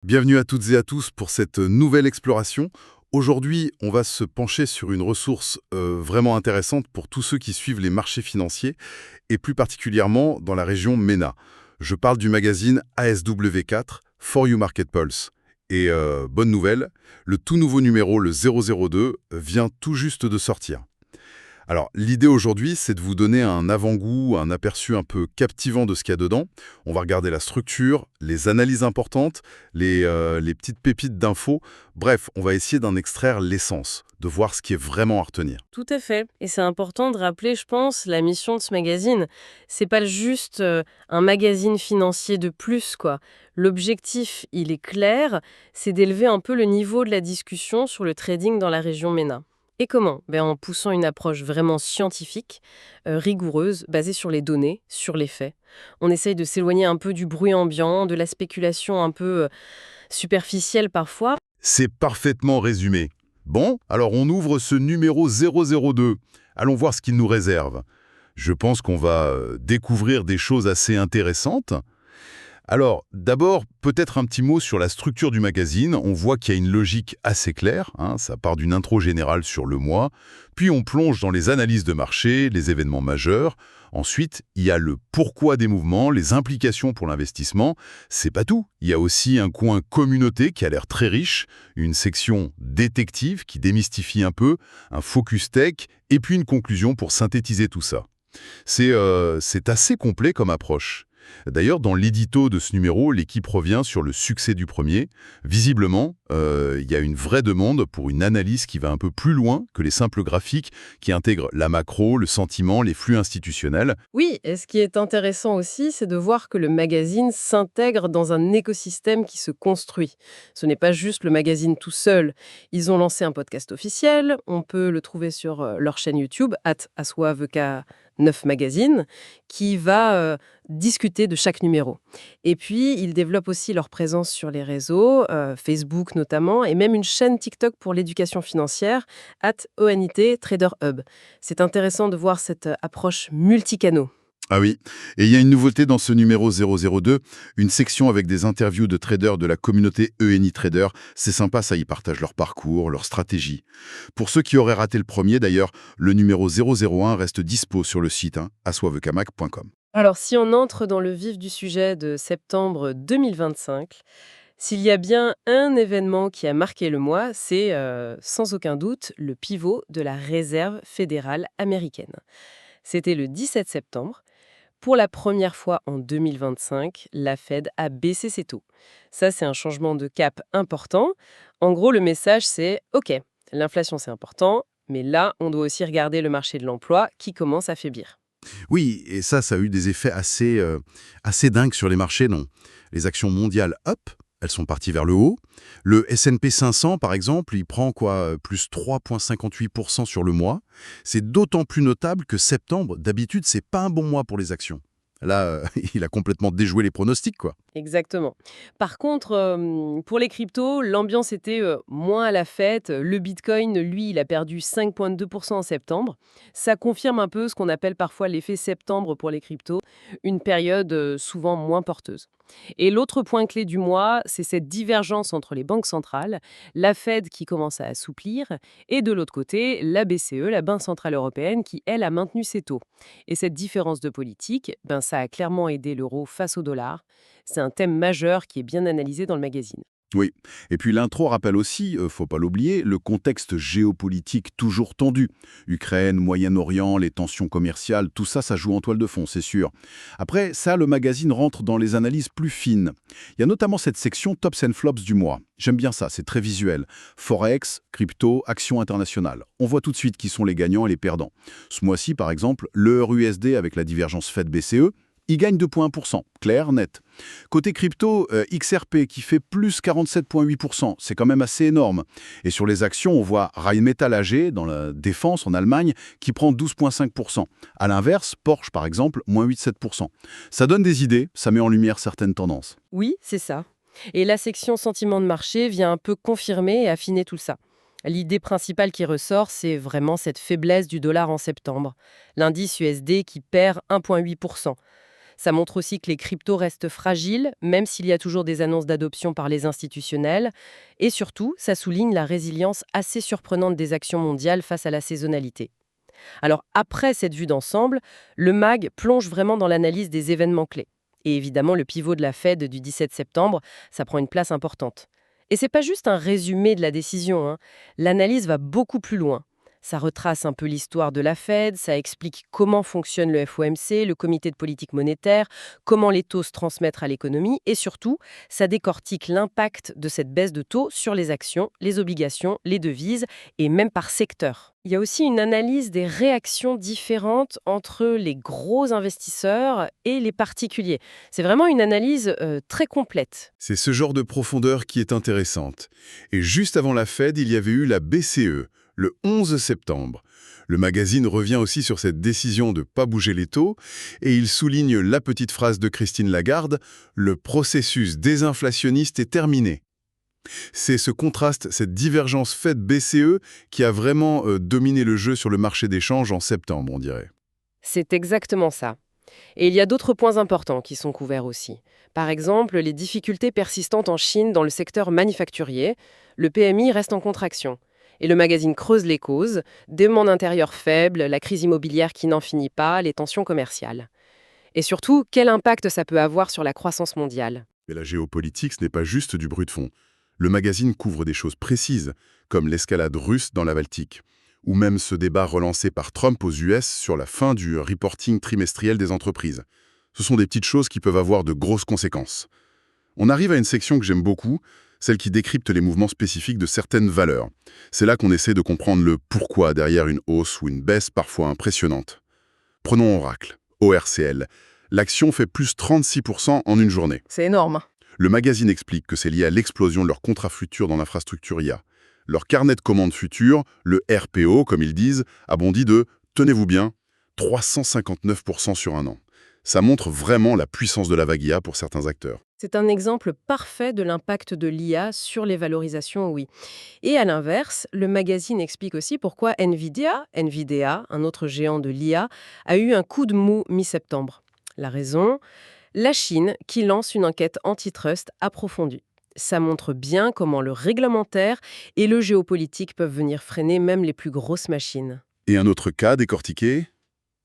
Bienvenue à toutes et à tous pour cette nouvelle exploration. Aujourd'hui, on va se pencher sur une ressource vraiment intéressante pour tous ceux qui suivent les marchés financiers et plus particulièrement dans la région MENA. Je parle du magazine ASW4, For You Market Pulse. Et bonne nouvelle, le tout nouveau numéro, le 002, vient tout juste de sortir. Alors, l'idée aujourd'hui, c'est de vous donner un avant-goût, un aperçu un peu captivant de ce qu'il y a dedans. On va regarder la structure, les analyses importantes, les petites pépites d'infos. Bref, on va essayer d'en extraire l'essence, de voir ce qui est vraiment à retenir. Tout à fait. Et c'est important de rappeler, je pense, la mission de ce magazine. C'est pas juste un magazine financier de plus, quoi. L'objectif, il est clair, c'est d'élever un peu le niveau de la discussion sur le trading dans la région MENA. Et comment? En poussant une approche vraiment scientifique, rigoureuse, basée sur les données, sur les faits. On essaye de s'éloigner un peu du bruit ambiant, de la spéculation un peu superficielle parfois. C'est parfaitement résumé. Bon, alors on ouvre ce numéro 002. Allons voir ce qu'il nous réserve. Je pense qu'on va découvrir des choses assez intéressantes. Alors, d'abord, peut-être un petit mot sur la structure du magazine. On voit qu'il y a une logique assez claire, hein, ça part d'une intro générale sur le mois, puis on plonge dans les analyses de marché, les événements majeurs. Ensuite, il y a le pourquoi des mouvements, les implications pour l'investissement. C'est pas tout. Il y a aussi un coin communauté qui a l'air très riche, une section détective qui démystifie un peu, un focus tech, et puis une conclusion pour synthétiser tout ça. C'est assez complet comme approche. D'ailleurs, dans l'édito de ce numéro, l'équipe revient sur le succès du premier. Visiblement, il y a une vraie demande pour une analyse qui va un peu plus loin que les simples graphiques, qui intègrent la macro, le sentiment, les flux institutionnels. Oui, et ce qui est intéressant aussi, c'est de voir que le magazine s'intègre dans un écosystème qui se construit. Ce n'est pas juste le magazine tout seul. Ils ont lancé un podcast officiel, on peut le trouver sur leur chaîne YouTube, @aswavk9 Magazine, qui va discuter de chaque numéro. Et puis, ils développent aussi leur présence sur les réseaux, Facebook notamment, et même une chaîne TikTok pour l'éducation financière, @ONIT Trader Hub. C'est intéressant de voir cette approche multicanaux. Ah oui, et il y a une nouveauté dans ce numéro 002, une section avec des interviews de traders de la communauté ENI Trader. C'est sympa, ça, ils partagent leur parcours, leur stratégie. Pour ceux qui auraient raté le premier, d'ailleurs, le numéro 001 reste dispo sur le site aswavekamac.com. Alors, si on entre dans le vif du sujet de septembre 2025, s'il y a bien un événement qui a marqué le mois, c'est sans aucun doute le pivot de la Réserve fédérale américaine. C'était le 17 septembre. Pour la première fois en 2025, la Fed a baissé ses taux. Ça, c'est un changement de cap important. En gros, le message, c'est OK, l'inflation, c'est important, mais là, on doit aussi regarder le marché de l'emploi qui commence à faiblir. Oui, et ça a eu des effets assez dingues sur les marchés, non? Les actions mondiales, hop, elles sont parties vers le haut. Le S&P 500, par exemple, il prend quoi, plus 3,58% sur le mois. C'est d'autant plus notable que septembre, d'habitude, c'est pas un bon mois pour les actions. Là, il a complètement déjoué les pronostics, quoi. Exactement. Par contre, pour les cryptos, l'ambiance était moins à la fête. Le Bitcoin, lui, il a perdu 5,2% en septembre. Ça confirme un peu ce qu'on appelle parfois l'effet septembre pour les cryptos, une période souvent moins porteuse. Et l'autre point clé du mois, c'est cette divergence entre les banques centrales, la Fed qui commence à assouplir, et de l'autre côté, la BCE, la Banque centrale européenne, qui, elle, a maintenu ses taux. Et cette différence de politique, ça a clairement aidé l'euro face au dollar. C'est un thème majeur qui est bien analysé dans le magazine. Oui. Et puis l'intro rappelle aussi, faut pas l'oublier, le contexte géopolitique toujours tendu. Ukraine, Moyen-Orient, les tensions commerciales, tout ça, ça joue en toile de fond, c'est sûr. Après, ça, le magazine rentre dans les analyses plus fines. Il y a notamment cette section Tops and Flops du mois. J'aime bien ça, c'est très visuel. Forex, crypto, actions internationales. On voit tout de suite qui sont les gagnants et les perdants. Ce mois-ci, par exemple, l'euro USD avec la divergence Fed-BCE, il gagne 2,1%, clair, net. Côté crypto, XRP qui fait plus 47,8%, c'est quand même assez énorme. Et sur les actions, on voit Rheinmetall AG, dans la défense en Allemagne, qui prend 12,5%. À l'inverse, Porsche par exemple, moins 8,7%. Ça donne des idées, ça met en lumière certaines tendances. Oui, c'est ça. Et la section sentiment de marché vient un peu confirmer et affiner tout ça. L'idée principale qui ressort, c'est vraiment cette faiblesse du dollar en septembre. L'indice USD qui perd 1,8%. Ça montre aussi que les cryptos restent fragiles, même s'il y a toujours des annonces d'adoption par les institutionnels. Et surtout, ça souligne la résilience assez surprenante des actions mondiales face à la saisonnalité. Alors après cette vue d'ensemble, le MAG plonge vraiment dans l'analyse des événements clés. Et évidemment, le pivot de la Fed du 17 septembre, ça prend une place importante. Et c'est pas juste un résumé de la décision, hein. L'analyse va beaucoup plus loin. Ça retrace un peu l'histoire de la Fed, ça explique comment fonctionne le FOMC, le comité de politique monétaire, comment les taux se transmettent à l'économie et surtout, ça décortique l'impact de cette baisse de taux sur les actions, les obligations, les devises et même par secteur. Il y a aussi une analyse des réactions différentes entre les gros investisseurs et les particuliers. C'est vraiment une analyse très complète. C'est ce genre de profondeur qui est intéressante. Et juste avant la Fed, il y avait eu la BCE, le 11 septembre. Le magazine revient aussi sur cette décision de ne pas bouger les taux et il souligne la petite phrase de Christine Lagarde, « Le processus désinflationniste est terminé ». C'est ce contraste, cette divergence Fed-BCE qui a vraiment dominé le jeu sur le marché des changes en septembre, on dirait. C'est exactement ça. Et il y a d'autres points importants qui sont couverts aussi. Par exemple, les difficultés persistantes en Chine dans le secteur manufacturier. Le PMI reste en contraction. Et le magazine creuse les causes, demande intérieure faible, la crise immobilière qui n'en finit pas, les tensions commerciales. Et surtout, quel impact ça peut avoir sur la croissance mondiale? Mais la géopolitique, ce n'est pas juste du bruit de fond. Le magazine couvre des choses précises, comme l'escalade russe dans la Baltique, ou même ce débat relancé par Trump aux US sur la fin du reporting trimestriel des entreprises. Ce sont des petites choses qui peuvent avoir de grosses conséquences. On arrive à une section que j'aime beaucoup, celle qui décrypte les mouvements spécifiques de certaines valeurs. C'est là qu'on essaie de comprendre le pourquoi derrière une hausse ou une baisse parfois impressionnante. Prenons Oracle, ORCL. L'action fait plus 36% en une journée. C'est énorme. Le magazine explique que c'est lié à l'explosion de leurs contrats futurs dans l'infrastructure IA. Leur carnet de commandes futures, le RPO comme ils disent, a bondi de, tenez-vous bien, 359% sur un an. Ça montre vraiment la puissance de la vague IA pour certains acteurs. C'est un exemple parfait de l'impact de l'IA sur les valorisations, oui. Et à l'inverse, le magazine explique aussi pourquoi Nvidia, un autre géant de l'IA, a eu un coup de mou mi-septembre. La raison, la Chine qui lance une enquête antitrust approfondie. Ça montre bien comment le réglementaire et le géopolitique peuvent venir freiner même les plus grosses machines. Et un autre cas décortiqué,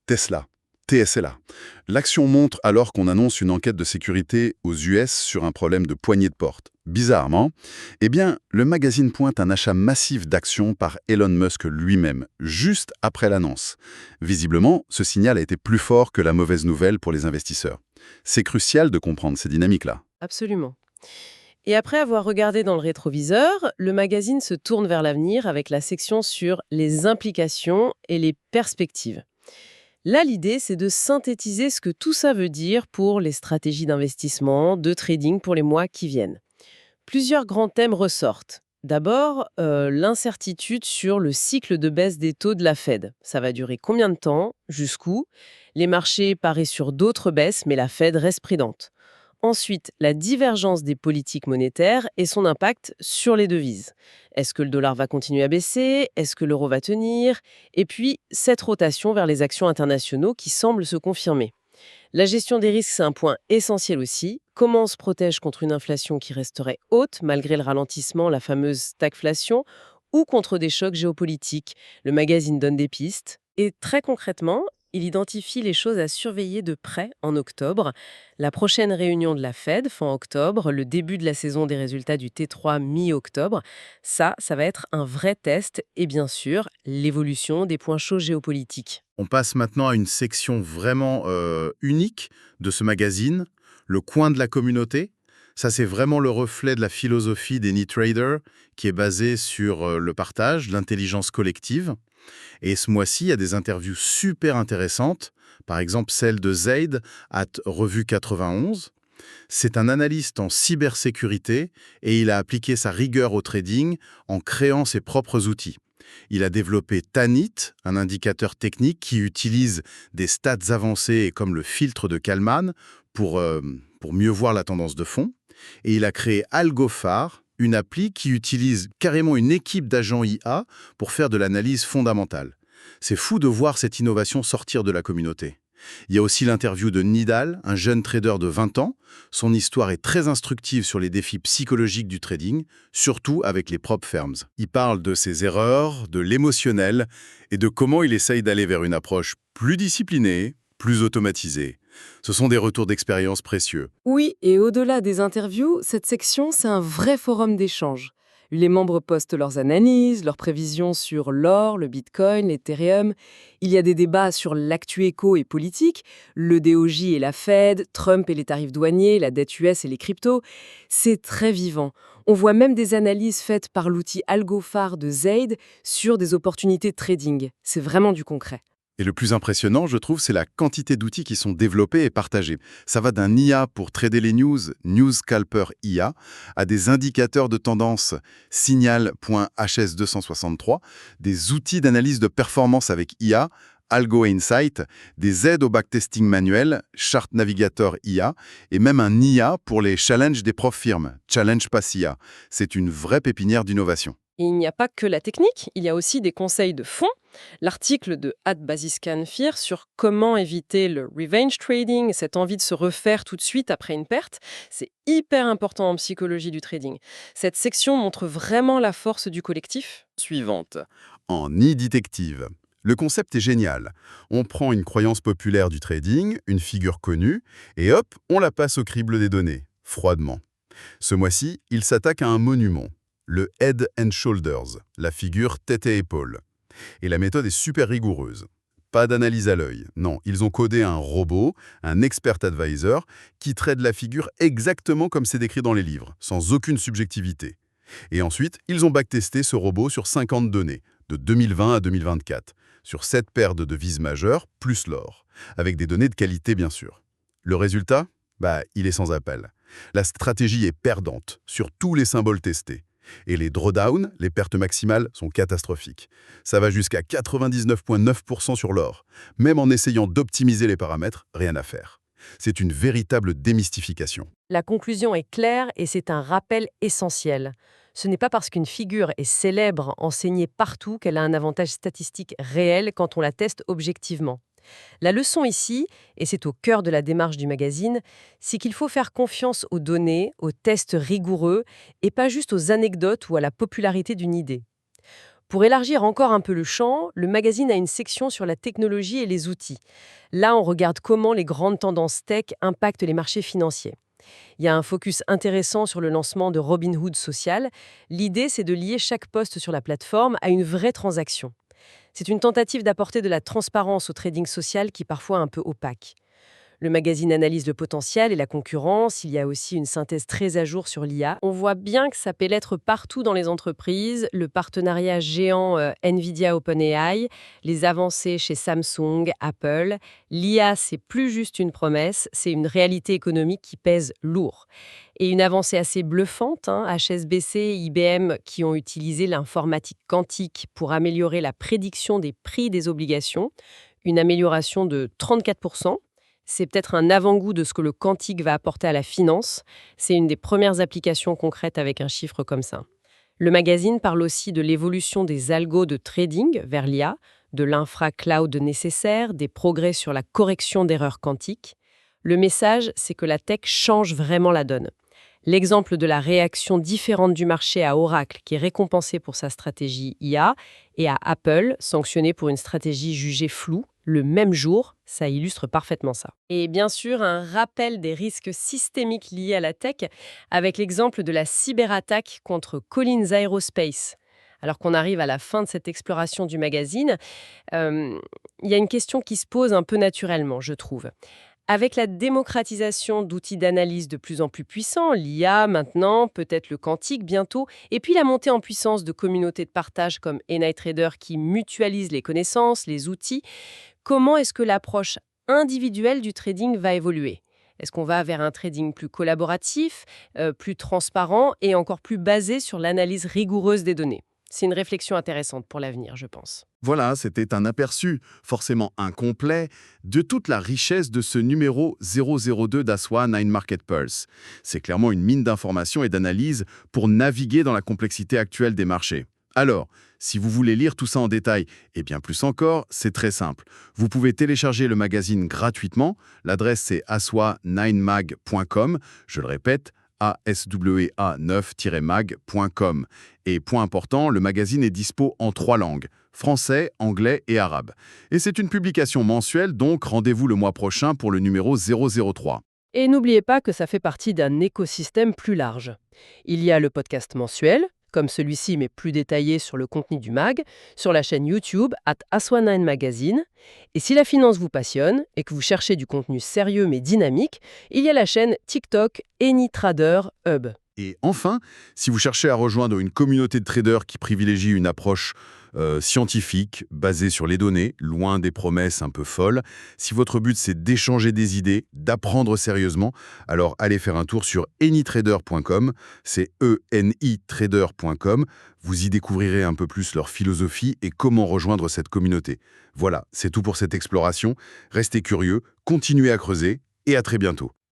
Tesla. TSLA. L'action monte alors qu'on annonce une enquête de sécurité aux US sur un problème de poignée de porte. Bizarrement, eh bien, le magazine pointe un achat massif d'actions par Elon Musk lui-même, juste après l'annonce. Visiblement, ce signal a été plus fort que la mauvaise nouvelle pour les investisseurs. C'est crucial de comprendre ces dynamiques-là. Absolument. Et après avoir regardé dans le rétroviseur, le magazine se tourne vers l'avenir avec la section sur les implications et les perspectives. Là, l'idée, c'est de synthétiser ce que tout ça veut dire pour les stratégies d'investissement, de trading pour les mois qui viennent. Plusieurs grands thèmes ressortent. D'abord, l'incertitude sur le cycle de baisse des taux de la Fed. Ça va durer combien de temps? Jusqu'où? Les marchés parient sur d'autres baisses, mais la Fed reste prudente. Ensuite, la divergence des politiques monétaires et son impact sur les devises. Est-ce que le dollar va continuer à baisser? Est-ce que l'euro va tenir? Et puis, cette rotation vers les actions internationaux qui semble se confirmer. La gestion des risques, c'est un point essentiel aussi. Comment on se protège contre une inflation qui resterait haute malgré le ralentissement, la fameuse stagflation, ou contre des chocs géopolitiques? Le magazine donne des pistes. Et très concrètement, il identifie les choses à surveiller de près en octobre. La prochaine réunion de la Fed, fin octobre, le début de la saison des résultats du T3 mi-octobre. Ça va être un vrai test. Et bien sûr, l'évolution des points chauds géopolitiques. On passe maintenant à une section vraiment unique de ce magazine, le coin de la communauté. Ça, c'est vraiment le reflet de la philosophie des NeTraders, qui est basée sur le partage, l'intelligence collective. Et ce mois-ci, il y a des interviews super intéressantes, par exemple celle de Zaid, at Revue 91. C'est un analyste en cybersécurité et il a appliqué sa rigueur au trading en créant ses propres outils. Il a développé Tanit, un indicateur technique qui utilise des stats avancées comme le filtre de Kalman pour mieux voir la tendance de fond. Et il a créé AlgoPhare, une appli qui utilise carrément une équipe d'agents IA pour faire de l'analyse fondamentale. C'est fou de voir cette innovation sortir de la communauté. Il y a aussi l'interview de Nidal, un jeune trader de 20 ans. Son histoire est très instructive sur les défis psychologiques du trading, surtout avec les prop firms. Il parle de ses erreurs, de l'émotionnel et de comment il essaye d'aller vers une approche plus disciplinée, plus automatisée. Ce sont des retours d'expérience précieux. Oui, et au-delà des interviews, cette section, c'est un vrai forum d'échange. Les membres postent leurs analyses, leurs prévisions sur l'or, le bitcoin, l'Ethereum. Il y a des débats sur l'actu éco et politique, le DOJ et la Fed, Trump et les tarifs douaniers, la dette US et les cryptos. C'est très vivant. On voit même des analyses faites par l'outil AlgoFar de Zaid sur des opportunités de trading. C'est vraiment du concret. Et le plus impressionnant, je trouve, c'est la quantité d'outils qui sont développés et partagés. Ça va d'un IA pour trader les news, News Scalper IA, à des indicateurs de tendance, Signal.hs263, des outils d'analyse de performance avec IA, Algo Insight, des aides au backtesting manuel, Chart Navigator IA, et même un IA pour les challenges des profs firmes, Challenge Pass IA. C'est une vraie pépinière d'innovation. Et il n'y a pas que la technique, il y a aussi des conseils de fond. L'article de @basiscanfir sur comment éviter le revenge trading, cette envie de se refaire tout de suite après une perte, c'est hyper important en psychologie du trading. Cette section montre vraiment la force du collectif. Suivante. En e-détective. Le concept est génial. On prend une croyance populaire du trading, une figure connue, et hop, on la passe au crible des données, froidement. Ce mois-ci, il s'attaque à un monument, le Head and Shoulders, la figure tête et épaules. Et la méthode est super rigoureuse. Pas d'analyse à l'œil. Non, ils ont codé un robot, un expert advisor, qui traite la figure exactement comme c'est décrit dans les livres, sans aucune subjectivité. Et ensuite, ils ont backtesté ce robot sur 50 données, de 2020 à 2024, sur 7 paires de devises majeures, plus l'or, avec des données de qualité bien sûr. Le résultat? Il est sans appel. La stratégie est perdante sur tous les symboles testés. Et les drawdowns, les pertes maximales, sont catastrophiques. Ça va jusqu'à 99,9% sur l'or. Même en essayant d'optimiser les paramètres, rien à faire. C'est une véritable démystification. La conclusion est claire et c'est un rappel essentiel. Ce n'est pas parce qu'une figure est célèbre, enseignée partout, qu'elle a un avantage statistique réel quand on la teste objectivement. La leçon ici, et c'est au cœur de la démarche du magazine, c'est qu'il faut faire confiance aux données, aux tests rigoureux, et pas juste aux anecdotes ou à la popularité d'une idée. Pour élargir encore un peu le champ, le magazine a une section sur la technologie et les outils. Là, on regarde comment les grandes tendances tech impactent les marchés financiers. Il y a un focus intéressant sur le lancement de Robinhood Social. L'idée, c'est de lier chaque poste sur la plateforme à une vraie transaction. C'est une tentative d'apporter de la transparence au trading social qui est parfois un peu opaque. Le magazine analyse le potentiel et la concurrence. Il y a aussi une synthèse très à jour sur l'IA. On voit bien que ça pénètre partout dans les entreprises. Le partenariat géant NVIDIA OpenAI, les avancées chez Samsung, Apple. L'IA, c'est plus juste une promesse, c'est une réalité économique qui pèse lourd. Et une avancée assez bluffante, HSBC et IBM qui ont utilisé l'informatique quantique pour améliorer la prédiction des prix des obligations. Une amélioration de 34%. C'est peut-être un avant-goût de ce que le quantique va apporter à la finance. C'est une des premières applications concrètes avec un chiffre comme ça. Le magazine parle aussi de l'évolution des algos de trading vers l'IA, de l'infra-cloud nécessaire, des progrès sur la correction d'erreurs quantiques. Le message, c'est que la tech change vraiment la donne. L'exemple de la réaction différente du marché à Oracle, qui est récompensé pour sa stratégie IA, et à Apple, sanctionné pour une stratégie jugée floue, le même jour, ça illustre parfaitement ça. Et bien sûr, un rappel des risques systémiques liés à la tech, avec l'exemple de la cyberattaque contre Collins Aerospace. Alors qu'on arrive à la fin de cette exploration du magazine, il y a une question qui se pose un peu naturellement, je trouve. Avec la démocratisation d'outils d'analyse de plus en plus puissants, l'IA maintenant, peut-être le quantique bientôt, et puis la montée en puissance de communautés de partage comme NiTrader qui mutualisent les connaissances, les outils, comment est-ce que l'approche individuelle du trading va évoluer ? Est-ce qu'on va vers un trading plus collaboratif, plus transparent et encore plus basé sur l'analyse rigoureuse des données ? C'est une réflexion intéressante pour l'avenir, je pense. Voilà, c'était un aperçu, forcément incomplet, de toute la richesse de ce numéro 002 d'Aswa 9 Market Pulse. C'est clairement une mine d'informations et d'analyses pour naviguer dans la complexité actuelle des marchés. Alors, si vous voulez lire tout ça en détail, et bien plus encore, c'est très simple. Vous pouvez télécharger le magazine gratuitement. L'adresse, c'est aswa9mag.com. Je le répète, aswa9-mag.com. Et point important, le magazine est dispo en 3 langues, français, anglais et arabe. Et c'est une publication mensuelle, donc rendez-vous le mois prochain pour le numéro 003. Et n'oubliez pas que ça fait partie d'un écosystème plus large. Il y a le podcast mensuel, comme celui-ci mais plus détaillé sur le contenu du mag, sur la chaîne YouTube @aswa9magazine. Et si la finance vous passionne et que vous cherchez du contenu sérieux mais dynamique, il y a la chaîne TikTok AnyTrader Hub. Et enfin, si vous cherchez à rejoindre une communauté de traders qui privilégie une approche scientifique, basée sur les données, loin des promesses un peu folles, si votre but c'est d'échanger des idées, d'apprendre sérieusement, alors allez faire un tour sur anytrader.com, c'est enitrader.com, vous y découvrirez un peu plus leur philosophie et comment rejoindre cette communauté. Voilà, c'est tout pour cette exploration. Restez curieux, continuez à creuser et à très bientôt.